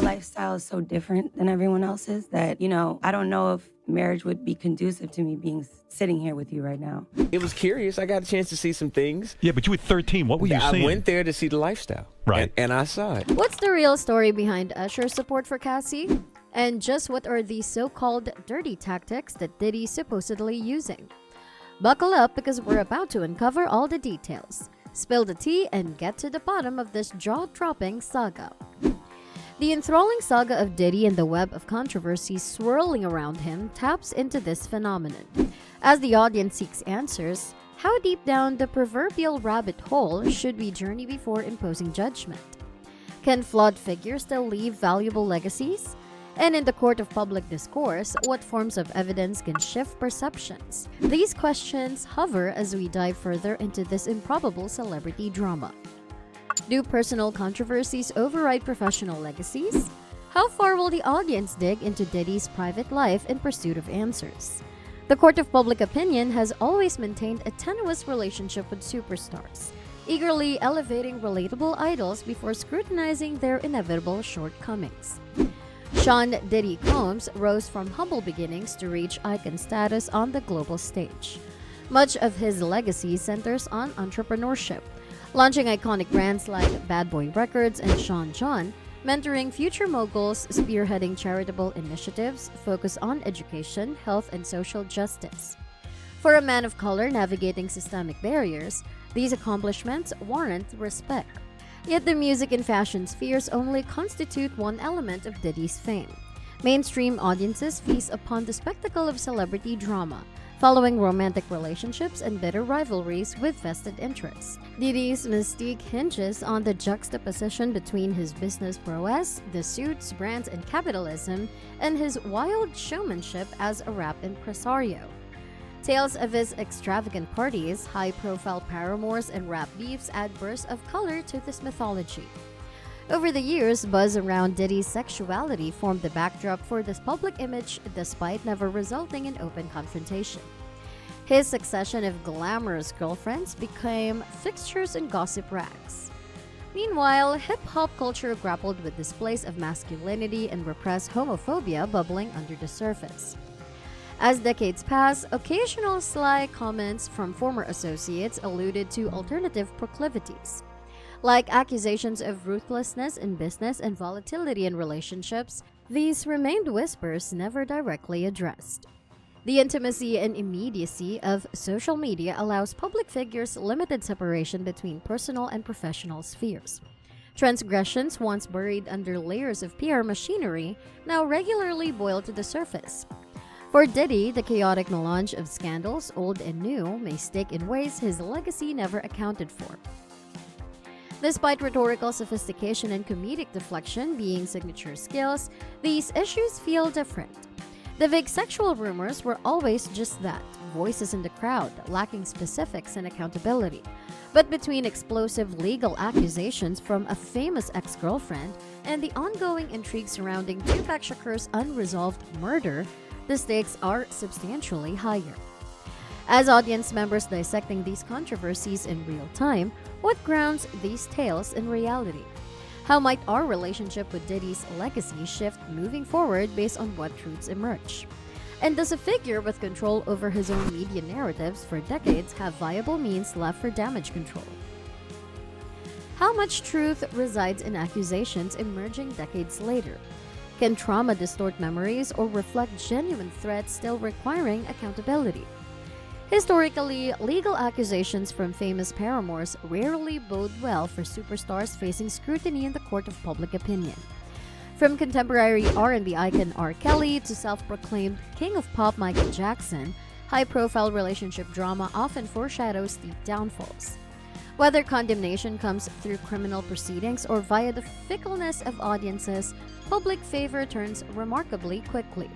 lifestyle is so different than everyone else's that, I don't know if marriage would be conducive to me being sitting here with you right now. It was curious. I got a chance to see some things. Yeah, but you were 13. What were you seeing? I went there to see the lifestyle. Right. And I saw it. What's the real story behind Usher's support for Cassie? And just what are these so-called dirty tactics that Diddy's supposedly using? Buckle up because we're about to uncover all the details. Spill the tea and get to the bottom of this jaw-dropping saga. The enthralling saga of Diddy and the web of controversies swirling around him taps into this phenomenon. As the audience seeks answers, how deep down the proverbial rabbit hole should we journey before imposing judgment? Can flawed figures still leave valuable legacies? And in the court of public discourse, what forms of evidence can shift perceptions? These questions hover as we dive further into this improbable celebrity drama. Do personal controversies override professional legacies? How far will the audience dig into Diddy's private life in pursuit of answers? The court of public opinion has always maintained a tenuous relationship with superstars, eagerly elevating relatable idols before scrutinizing their inevitable shortcomings. Sean Diddy Combs rose from humble beginnings to reach icon status on the global stage. Much of his legacy centers on entrepreneurship, launching iconic brands like Bad Boy Records and Sean John, mentoring future moguls, spearheading charitable initiatives focused on education, health, and social justice. For a man of color navigating systemic barriers, these accomplishments warrant respect. Yet the music and fashion spheres only constitute one element of Diddy's fame. Mainstream audiences feast upon the spectacle of celebrity drama, following romantic relationships and bitter rivalries with vested interests. Diddy's mystique hinges on the juxtaposition between his business prowess, the suits, brands, and capitalism, and his wild showmanship as a rap impresario. Tales of his extravagant parties, high-profile paramours, and rap beefs add bursts of color to this mythology. Over the years, buzz around Diddy's sexuality formed the backdrop for this public image despite never resulting in open confrontation. His succession of glamorous girlfriends became fixtures in gossip rags. Meanwhile, hip-hop culture grappled with displays of masculinity and repressed homophobia bubbling under the surface. As decades pass, occasional sly comments from former associates alluded to alternative proclivities. Like accusations of ruthlessness in business and volatility in relationships, these remained whispers never directly addressed. The intimacy and immediacy of social media allows public figures limited separation between personal and professional spheres. Transgressions once buried under layers of PR machinery now regularly boil to the surface. For Diddy, the chaotic melange of scandals, old and new, may stick in ways his legacy never accounted for. Despite rhetorical sophistication and comedic deflection being signature skills, these issues feel different. The vague sexual rumors were always just that, voices in the crowd, lacking specifics and accountability. But between explosive legal accusations from a famous ex-girlfriend and the ongoing intrigue surrounding Tupac Shakur's unresolved murder, the stakes are substantially higher. As audience members dissecting these controversies in real time, what grounds these tales in reality? How might our relationship with Diddy's legacy shift moving forward based on what truths emerge? And does a figure with control over his own media narratives for decades have viable means left for damage control? How much truth resides in accusations emerging decades later? Can trauma distort memories or reflect genuine threats still requiring accountability? Historically, legal accusations from famous paramours rarely bode well for superstars facing scrutiny in the court of public opinion. From contemporary R&B icon R. Kelly to self-proclaimed king of pop Michael Jackson, high-profile relationship drama often foreshadows steep downfalls. Whether condemnation comes through criminal proceedings or via the fickleness of audiences, public favor turns remarkably quickly.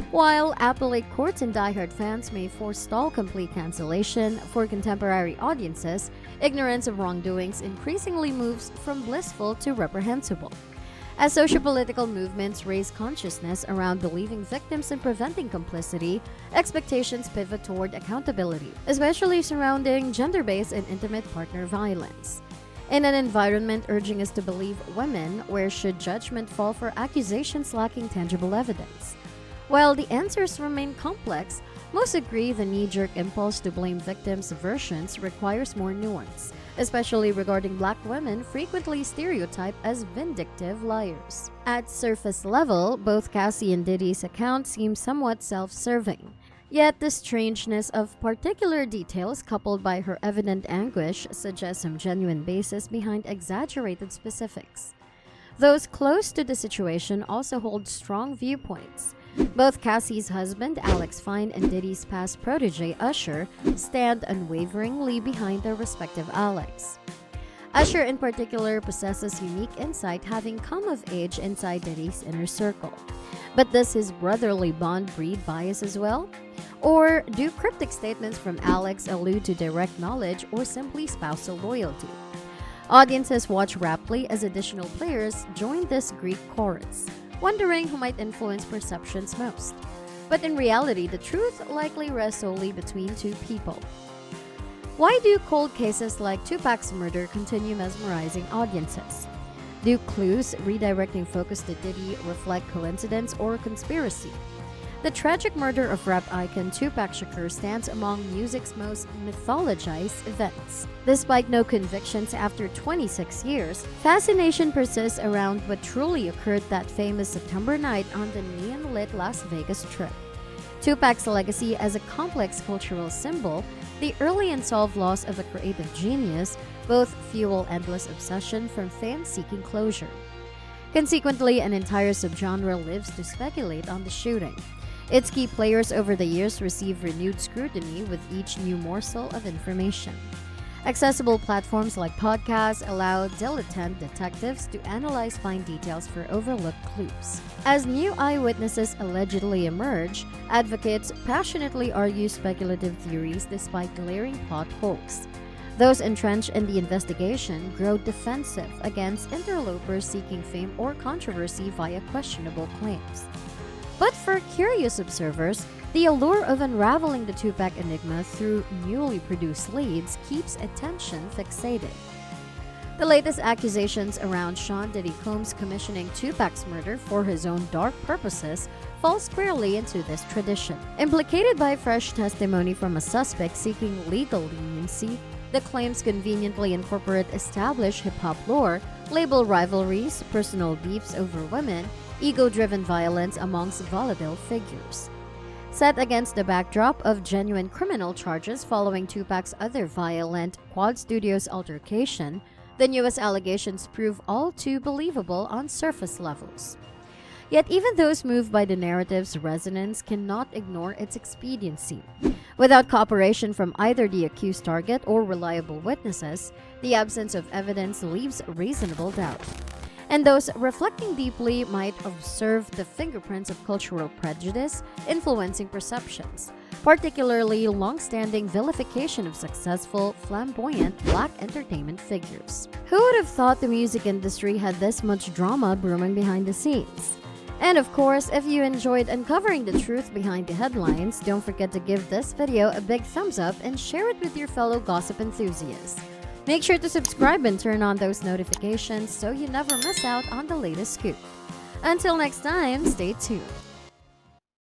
While appellate courts and diehard fans may forestall complete cancellation, for contemporary audiences, ignorance of wrongdoings increasingly moves from blissful to reprehensible. As sociopolitical movements raise consciousness around believing victims and preventing complicity, expectations pivot toward accountability, especially surrounding gender-based and intimate partner violence. in an environment urging us to believe women, where should judgment fall for accusations lacking tangible evidence? While the answers remain complex, most agree the knee-jerk impulse to blame victims' versions requires more nuance, especially regarding Black women frequently stereotyped as vindictive liars. At surface level, both Cassie and Diddy's accounts seem somewhat self-serving. Yet the strangeness of particular details coupled by her evident anguish suggests some genuine basis behind exaggerated specifics. Those close to the situation also hold strong viewpoints. Both Cassie's husband, Alex Fine, and Diddy's past protege, Usher, stand unwaveringly behind their respective Alex. Usher in particular possesses unique insight, having come of age inside Diddy's inner circle. But does his brotherly bond breed bias as well? Or do cryptic statements from Alex allude to direct knowledge or simply spousal loyalty? Audiences watch raptly as additional players join this Greek chorus, wondering who might influence perceptions most. But in reality, the truth likely rests solely between two people. Why do cold cases like Tupac's murder continue mesmerizing audiences? Do clues redirecting focus to Diddy reflect coincidence or conspiracy? The tragic murder of rap icon Tupac Shakur stands among music's most mythologized events. Despite no convictions after 26 years, fascination persists around what truly occurred that famous September night on the neon-lit Las Vegas Strip. Tupac's legacy as a complex cultural symbol, the early unsolved loss of a creative genius, both fuel endless obsession from fans seeking closure. Consequently, an entire subgenre lives to speculate on the shooting. Its key players over the years receive renewed scrutiny with each new morsel of information. Accessible platforms like podcasts allow dilettante detectives to analyze fine details for overlooked clues. As new eyewitnesses allegedly emerge, advocates passionately argue speculative theories despite glaring plot holes. Those entrenched in the investigation grow defensive against interlopers seeking fame or controversy via questionable claims. But for curious observers, the allure of unraveling the Tupac enigma through newly produced leads keeps attention fixated. The latest accusations around Sean Diddy Combs commissioning Tupac's murder for his own dark purposes fall squarely into this tradition. Implicated by fresh testimony from a suspect seeking legal leniency, the claims conveniently incorporate established hip-hop lore, label rivalries, personal beefs over women, ego-driven violence amongst volatile figures. Set against the backdrop of genuine criminal charges following Tupac's other violent Quad Studios altercation, the newest allegations prove all too believable on surface levels. Yet even those moved by the narrative's resonance cannot ignore its expediency. Without cooperation from either the accused target or reliable witnesses, the absence of evidence leaves reasonable doubt. And those reflecting deeply might observe the fingerprints of cultural prejudice influencing perceptions, particularly long-standing vilification of successful, flamboyant Black entertainment figures. Who would have thought the music industry had this much drama brewing behind the scenes? And of course, if you enjoyed uncovering the truth behind the headlines, don't forget to give this video a big thumbs up and share it with your fellow gossip enthusiasts. Make sure to subscribe and turn on those notifications so you never miss out on the latest scoop. Until next time, stay tuned.